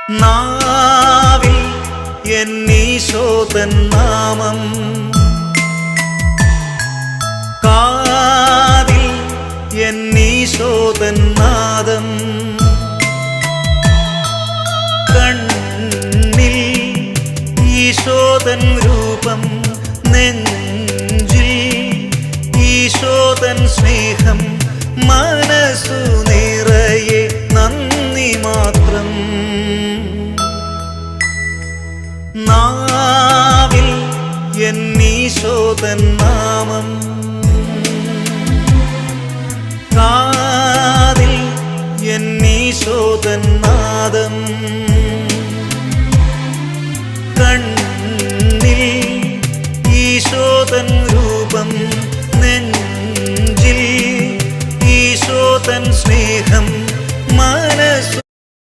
നാവിൽ എന്നീശോതൻ നാമം, കാതിൽ എന്നീശോതൻ നാദം, കണ്ണിൽ ഈശോതൻ രൂപം, നെഞ്ചിൽ ഈശോതൻ സ്നേഹം, മനസ്സു നിറയെ നന്ദി മാത്രം. നാവിൽ എന്നീശോതൻ നാമം, കാതിൽ എന്നീശോതൻ നാദം.